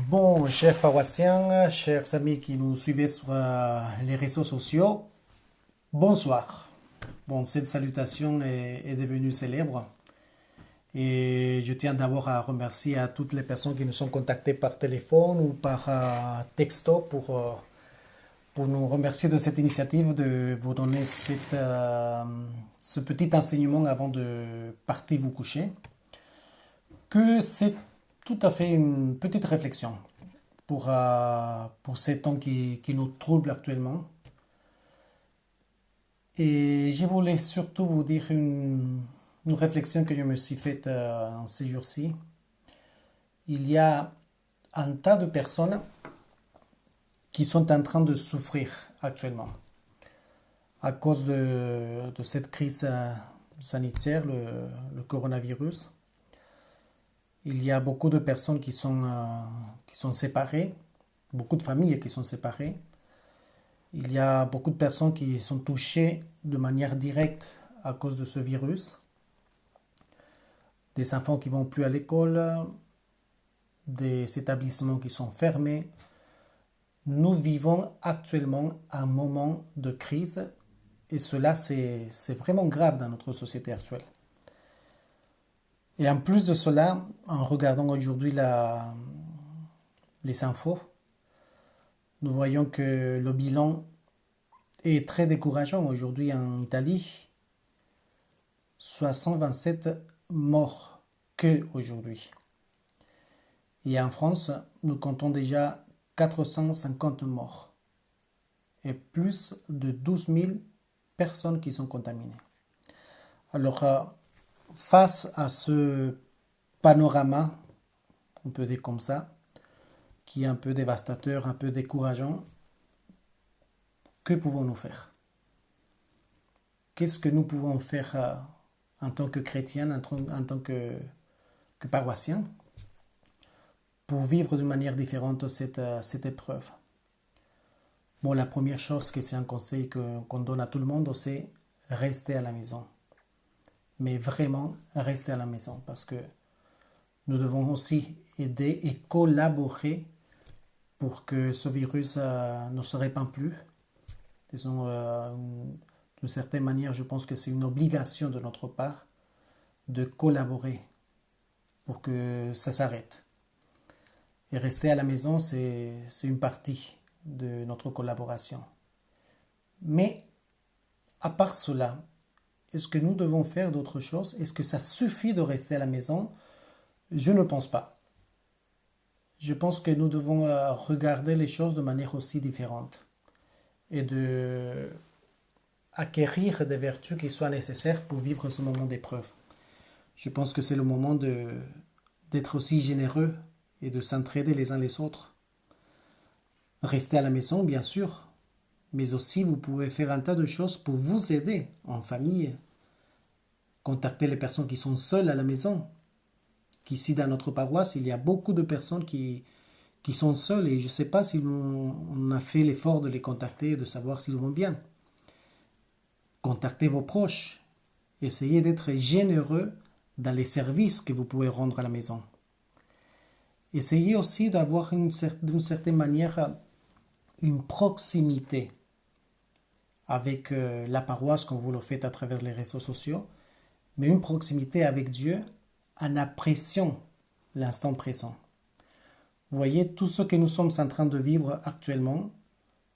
Bon, chers paroissiens, chers amis qui nous suivez sur les réseaux sociaux, bonsoir. Bon, cette salutation est devenue célèbre et je tiens d'abord à remercier à toutes les personnes qui nous sont contactées par téléphone ou par texto pour nous remercier de cette initiative de vous donner ce petit enseignement avant de partir vous coucher, que c'est tout à fait une petite réflexion pour ces temps qui nous troublent actuellement. Et je voulais surtout vous dire une réflexion que je me suis faite en ces jours-ci. Il y a un tas de personnes qui sont en train de souffrir actuellement à cause de cette crise sanitaire, le coronavirus. Il y a beaucoup de personnes qui sont séparées, beaucoup de familles qui sont séparées. Il y a beaucoup de personnes qui sont touchées de manière directe à cause de ce virus. Des enfants qui ne vont plus à l'école, des établissements qui sont fermés. Nous vivons actuellement un moment de crise et cela, c'est vraiment grave dans notre société actuelle. Et en plus de cela, en regardant aujourd'hui les infos, nous voyons que le bilan est très décourageant. Aujourd'hui en Italie, 627 morts que aujourd'hui. Et en France, nous comptons déjà 450 morts et plus de 12 000 personnes qui sont contaminées. Alors, face à ce panorama, on peut dire comme ça, qui est un peu dévastateur, un peu décourageant, que pouvons-nous faire? Qu'est-ce que nous pouvons faire en tant que chrétiens, en tant que paroissiens, pour vivre d'une manière différente cette épreuve? Bon, la première chose, que c'est un conseil qu'on donne à tout le monde, c'est rester à la maison. Mais vraiment rester à la maison, parce que nous devons aussi aider et collaborer pour que ce virus ne se répande plus. Disons, d'une certaine manière, je pense que c'est une obligation de notre part de collaborer pour que ça s'arrête. Et rester à la maison, c'est une partie de notre collaboration. Mais à part cela, est-ce que nous devons faire d'autres choses? Est-ce que ça suffit de rester à la maison? Je ne pense pas. Je pense que nous devons regarder les choses de manière aussi différente et de acquérir des vertus qui soient nécessaires pour vivre ce moment d'épreuve. Je pense que c'est le moment d'être aussi généreux et de s'entraider les uns les autres. Rester à la maison, bien sûr, mais aussi vous pouvez faire un tas de choses pour vous aider en famille. Contacter les personnes qui sont seules à la maison. Qu'ici, dans notre paroisse, il y a beaucoup de personnes qui sont seules et je ne sais pas si on a fait l'effort de les contacter et de savoir s'ils vont bien. Contactez vos proches. Essayez d'être généreux dans les services que vous pouvez rendre à la maison. Essayez aussi d'avoir d'une certaine manière une proximité avec la paroisse comme vous le faites à travers les réseaux sociaux, mais une proximité avec Dieu en appréciant l'instant présent. Vous voyez, tout ce que nous sommes en train de vivre actuellement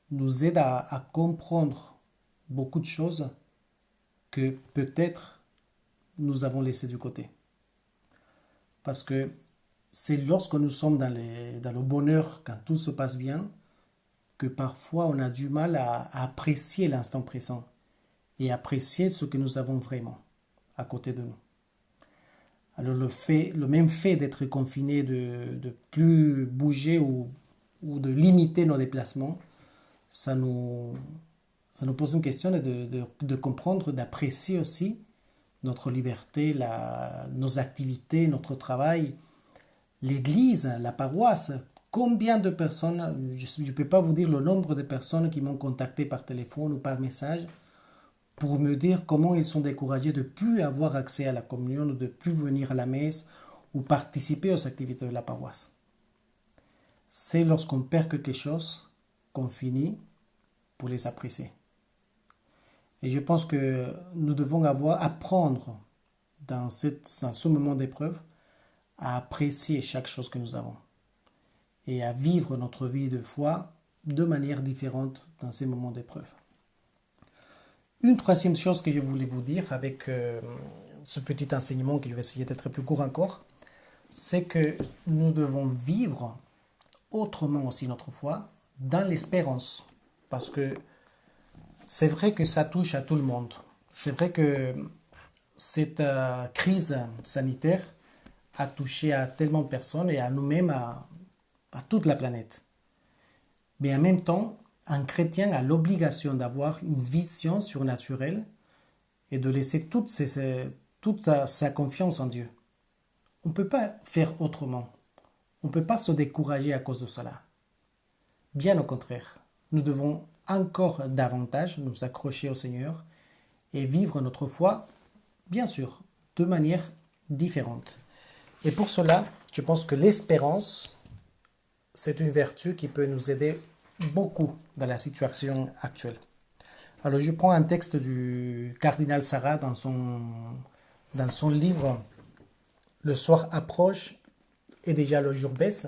nous aide à comprendre beaucoup de choses que peut-être nous avons laissées du côté. Parce que c'est lorsque nous sommes dans le bonheur, quand tout se passe bien, que parfois on a du mal à apprécier l'instant présent et apprécier ce que nous avons vraiment à côté de nous. Alors le même fait d'être confiné, de plus bouger ou de limiter nos déplacements, ça nous pose une question de comprendre, d'apprécier aussi notre liberté, nos activités, notre travail, l'église, la paroisse. Combien de personnes, je ne peux pas vous dire le nombre de personnes qui m'ont contacté par téléphone ou par message pour me dire comment ils sont découragés de ne plus avoir accès à la communion, de ne plus venir à la messe ou participer aux activités de la paroisse. c'est lorsqu'on perd quelque chose qu'on finit pour les apprécier. Et je pense que nous devons apprendre dans ce moment d'épreuve à apprécier chaque chose que nous avons et à vivre notre vie de foi de manière différente dans ces moments d'épreuve. Une troisième chose que je voulais vous dire avec ce petit enseignement, que je vais essayer d'être plus court encore, c'est que nous devons vivre autrement aussi notre foi dans l'espérance. Parce que c'est vrai que ça touche à tout le monde. C'est vrai que cette crise sanitaire a touché à tellement de personnes et à nous-mêmes, à toute la planète. Mais en même temps, un chrétien a l'obligation d'avoir une vision surnaturelle et de laisser toute sa confiance en Dieu. On ne peut pas faire autrement. On ne peut pas se décourager à cause de cela. Bien au contraire, nous devons encore davantage nous accrocher au Seigneur et vivre notre foi, bien sûr, de manière différente. Et pour cela, je pense que l'espérance, c'est une vertu qui peut nous aider beaucoup dans la situation actuelle. Alors je prends un texte du cardinal Sarah dans son livre Le soir approche et déjà le jour baisse,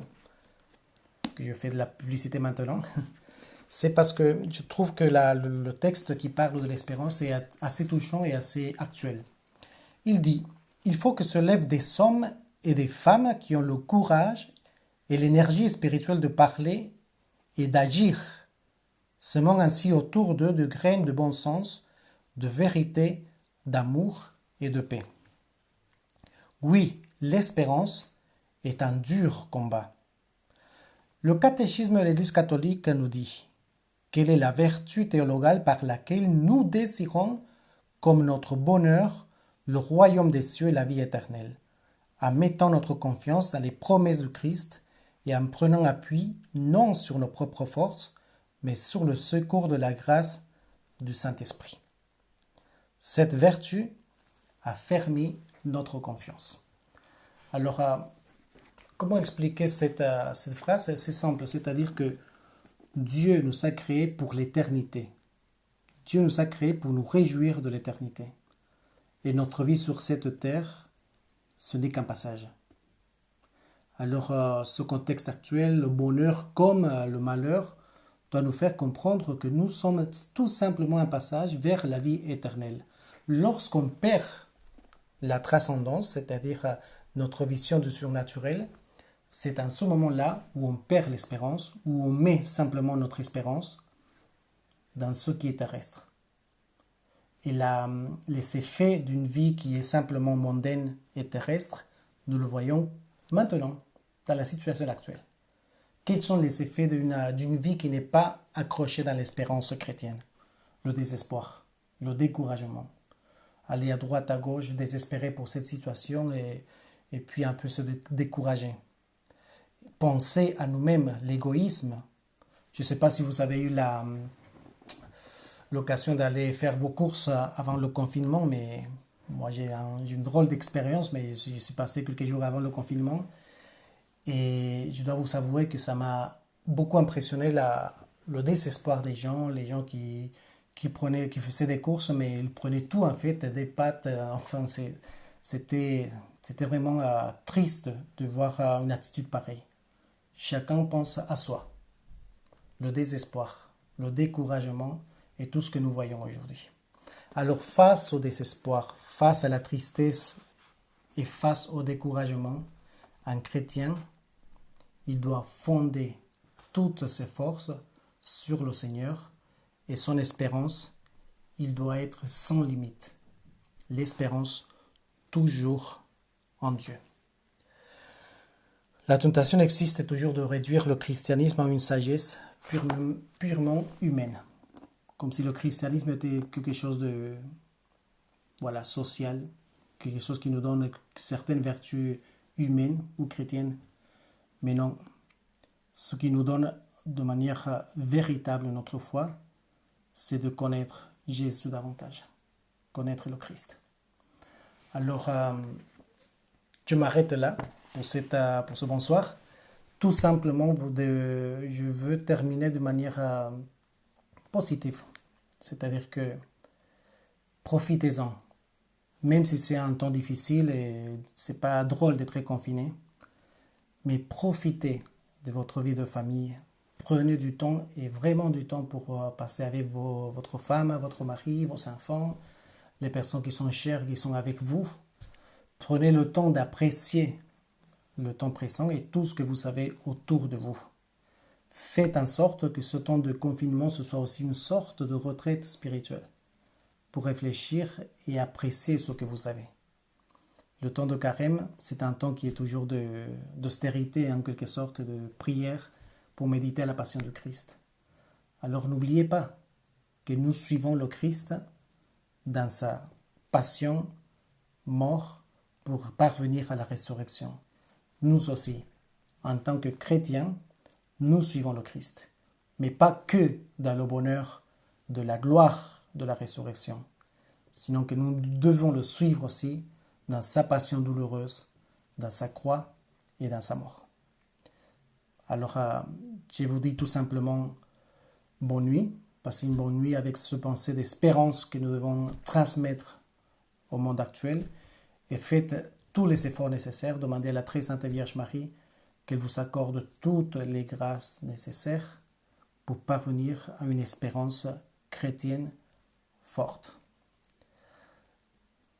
que je fais de la publicité maintenant. C'est parce que je trouve que le texte qui parle de l'espérance est assez touchant et assez actuel. Il dit « Il faut que se lèvent des hommes et des femmes qui ont le courage et l'énergie spirituelle de parler et d'agir, semant ainsi autour d'eux de graines de bon sens, de vérité, d'amour et de paix. Oui, l'espérance est un dur combat. Le catéchisme de l'Église catholique nous dit quelle est la vertu théologale par laquelle nous désirons comme notre bonheur le royaume des cieux et la vie éternelle, en mettant notre confiance dans les promesses du Christ et en prenant appui non sur nos propres forces, mais sur le secours de la grâce du Saint-Esprit. Cette vertu a fermé notre confiance. Alors, comment expliquer cette phrase? C'est simple, c'est-à-dire que Dieu nous a créés pour l'éternité. Dieu nous a créés pour nous réjouir de l'éternité. Et notre vie sur cette terre, ce n'est qu'un passage. Alors, ce contexte actuel, le bonheur comme le malheur, doit nous faire comprendre que nous sommes tout simplement un passage vers la vie éternelle. Lorsqu'on perd la transcendance, c'est-à-dire notre vision du surnaturel, c'est en ce moment-là où on perd l'espérance, où on met simplement notre espérance dans ce qui est terrestre. Et les effets d'une vie qui est simplement mondaine et terrestre, nous le voyons maintenant, dans la situation actuelle. Quels sont les effets d'une vie qui n'est pas accrochée dans l'espérance chrétienne? Le désespoir, le découragement. Aller à droite, à gauche, désespéré pour cette situation et puis un peu se décourager. Penser à nous-mêmes, l'égoïsme. Je ne sais pas si vous avez eu l'occasion d'aller faire vos courses avant le confinement, mais moi j'ai une drôle d'expérience, mais je suis passé quelques jours avant le confinement. Et je dois vous avouer que ça m'a beaucoup impressionné le désespoir des gens, les gens qui faisaient des courses, mais ils prenaient tout en fait, des pâtes. Enfin, c'était vraiment triste de voir une attitude pareille. Chacun pense à soi. Le désespoir, le découragement et tout ce que nous voyons aujourd'hui. Alors face au désespoir, face à la tristesse et face au découragement, un chrétien, il doit fonder toutes ses forces sur le Seigneur et son espérance, il doit être sans limite. L'espérance toujours en Dieu. La tentation existe toujours de réduire le christianisme à une sagesse purement humaine, comme si le christianisme était quelque chose de social, quelque chose qui nous donne certaines vertus humaines ou chrétiennes. Mais non, ce qui nous donne de manière véritable notre foi, c'est de connaître Jésus davantage, connaître le Christ. Alors, je m'arrête là pour ce bonsoir tout simplement, je veux terminer de manière positive. C'est-à-dire que profitez-en. Même si c'est un temps difficile et c'est pas drôle d'être confiné, mais profitez de votre vie de famille. Prenez du temps et vraiment du temps pour passer avec votre femme, votre mari, vos enfants, les personnes qui sont chères, qui sont avec vous. Prenez le temps d'apprécier le temps présent et tout ce que vous avez autour de vous. Faites en sorte que ce temps de confinement ce soit aussi une sorte de retraite spirituelle pour réfléchir et apprécier ce que vous avez. Le temps de carême, c'est un temps qui est toujours d'austérité, en quelque sorte, de prière pour méditer à la passion du Christ. Alors n'oubliez pas que nous suivons le Christ dans sa passion, mort, pour parvenir à la résurrection. Nous aussi, en tant que chrétiens, nous suivons le Christ, mais pas que dans le bonheur de la gloire de la résurrection, sinon que nous devons le suivre aussi dans sa passion douloureuse, dans sa croix et dans sa mort. Alors, je vous dis tout simplement bonne nuit, passez une bonne nuit avec ce pensée d'espérance que nous devons transmettre au monde actuel et faites tous les efforts nécessaires, demandez à la très sainte Vierge Marie qu'elle vous accorde toutes les grâces nécessaires pour parvenir à une espérance chrétienne forte.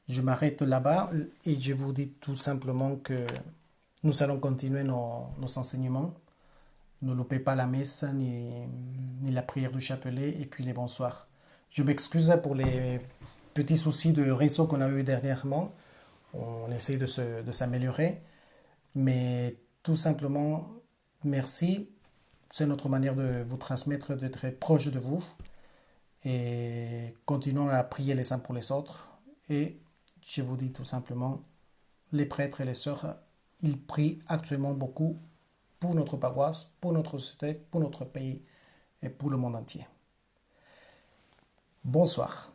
Je m'arrête là-bas et je vous dis tout simplement que nous allons continuer nos enseignements. Ne loupez pas la messe ni la prière du chapelet et puis les bonsoirs. Je m'excuse pour les petits soucis de réseau qu'on a eu dernièrement. On essaie de s'améliorer, mais tout simplement, merci. C'est notre manière de vous transmettre, d'être proche de vous. Et continuons à prier les uns pour les autres. Et je vous dis tout simplement, les prêtres et les sœurs, ils prient actuellement beaucoup pour notre paroisse, pour notre société, pour notre pays et pour le monde entier. Bonsoir.